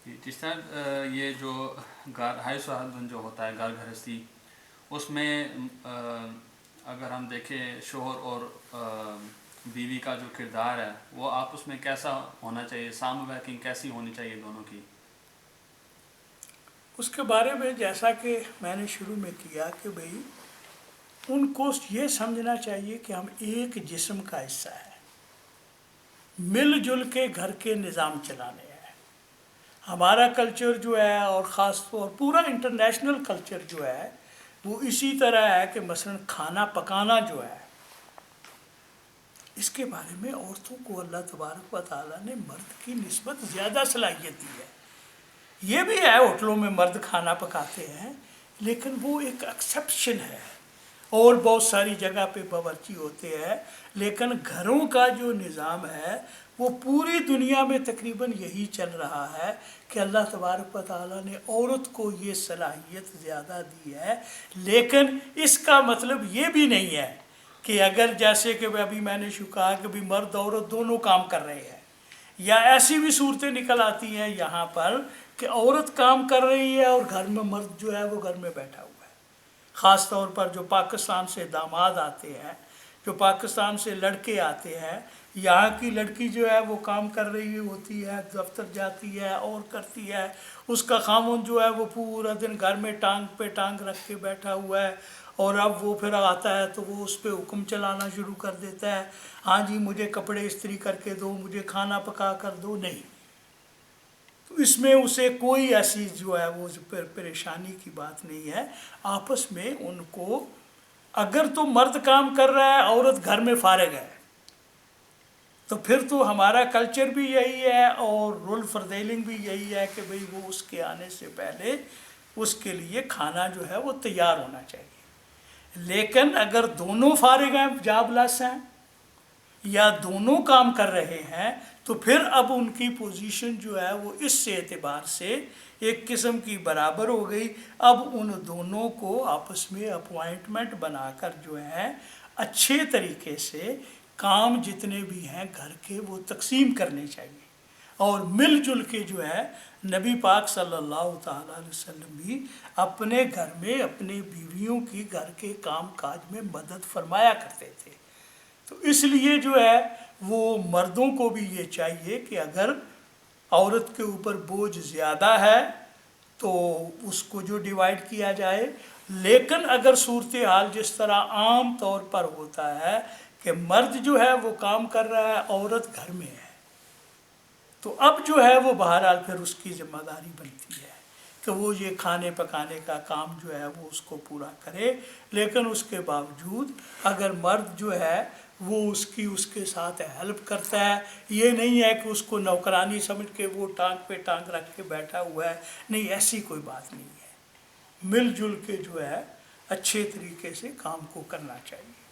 جی جس طرح یہ جو گھر ہائی سہادن جو ہوتا ہے گھر گھرستی اس میں اگر ہم دیکھیں شوہر اور بیوی کا جو کردار ہے وہ آپس میں کیسا ہونا چاہیے، سام ورکنگ کیسی ہونی چاہیے دونوں کی؟ اس کے بارے میں جیسا کہ میں نے شروع میں کیا کہ بھئی ان کو یہ سمجھنا چاہیے کہ ہم ایک جسم کا حصہ ہے، مل جل کے گھر کے نظام چلانے ہیں۔ ہمارا کلچر جو ہے اور خاص طور پورا انٹرنیشنل کلچر جو ہے وہ اسی طرح ہے کہ مثلا کھانا پکانا جو ہے اس کے بارے میں عورتوں کو اللہ تبارک و تعالیٰ نے مرد کی نسبت زیادہ صلاحیت دی ہے۔ یہ بھی ہے ہوٹلوں میں مرد کھانا پکاتے ہیں لیکن وہ ایک ایکسیپشن ہے، اور بہت ساری جگہ پہ باورچی ہوتے ہیں، لیکن گھروں کا جو نظام ہے وہ پوری دنیا میں تقریباً یہی چل رہا ہے کہ اللہ تبارک و تعالیٰ نے عورت کو یہ صلاحیت زیادہ دی ہے، لیکن اس کا مطلب یہ بھی نہیں ہے کہ اگر جیسے کہ ابھی میں نے کہا کہ بھی مرد عورت دونوں کام کر رہے ہیں، یا ایسی بھی صورتیں نکل آتی ہیں یہاں پر کہ عورت کام کر رہی ہے اور گھر میں مرد جو ہے وہ گھر میں بیٹھا ہوا ہے۔ خاص طور پر جو پاکستان سے داماد آتے ہیں، جو پاکستان سے لڑکے آتے ہیں، یہاں کی لڑکی جو ہے وہ کام کر رہی ہوتی ہے، دفتر جاتی ہے اور کرتی ہے، اس کا خامن جو ہے وہ پورا دن گھر میں ٹانگ پہ ٹانگ رکھ کے بیٹھا ہوا ہے، اور اب وہ پھر آتا ہے تو وہ اس پہ حکم چلانا شروع کر دیتا ہے، ہاں جی مجھے کپڑے استری کر کے دو، مجھے کھانا پکا کر دو۔ نہیں، تو اس میں اسے کوئی ایسی جو ہے وہ پریشانی کی بات نہیں ہے۔ آپس میں ان کو اگر تو مرد کام کر رہا ہے عورت گھر میں فارغ ہے تو پھر تو ہمارا کلچر بھی یہی ہے اور رول فردیلنگ بھی یہی ہے کہ بھئی وہ اس کے آنے سے پہلے اس کے لیے کھانا جو ہے وہ تیار ہونا چاہیے۔ لیکن اگر دونوں فارغ ہیں، جاب لیس ہیں، یا دونوں کام کر رہے ہیں، تو پھر اب ان کی پوزیشن جو ہے وہ اس سے اعتبار سے ایک قسم کی برابر ہو گئی۔ اب ان دونوں کو آپس میں اپوائنٹمنٹ بنا کر جو ہے اچھے طریقے سے کام جتنے بھی ہیں گھر کے وہ تقسیم کرنے چاہیے، اور مل جل کے جو ہے نبی پاک صلی اللہ تعالیٰ علیہ وسلم بھی اپنے گھر میں اپنے بیویوں کی گھر کے کام کاج میں مدد فرمایا کرتے تھے۔ تو اس لیے جو ہے وہ مردوں کو بھی یہ چاہیے کہ اگر عورت کے اوپر بوجھ زیادہ ہے تو اس کو جو ڈیوائیڈ کیا جائے، لیکن اگر صورتحال جس طرح عام طور پر ہوتا ہے کہ مرد جو ہے وہ کام کر رہا ہے، عورت گھر میں ہے، تو اب جو ہے وہ بہرحال پھر اس کی ذمہ داری بنتی ہے کہ وہ یہ کھانے پکانے کا کام جو ہے وہ اس کو پورا کرے۔ لیکن اس کے باوجود اگر مرد جو ہے وہ اس کے ساتھ ہیلپ کرتا ہے، یہ نہیں ہے کہ اس کو نوکرانی سمجھ کے وہ ٹانگ پہ ٹانگ رکھ کے بیٹھا ہوا ہے، نہیں، ایسی کوئی بات نہیں ہے۔ مل جل کے جو ہے اچھے طریقے سے کام کو کرنا چاہیے۔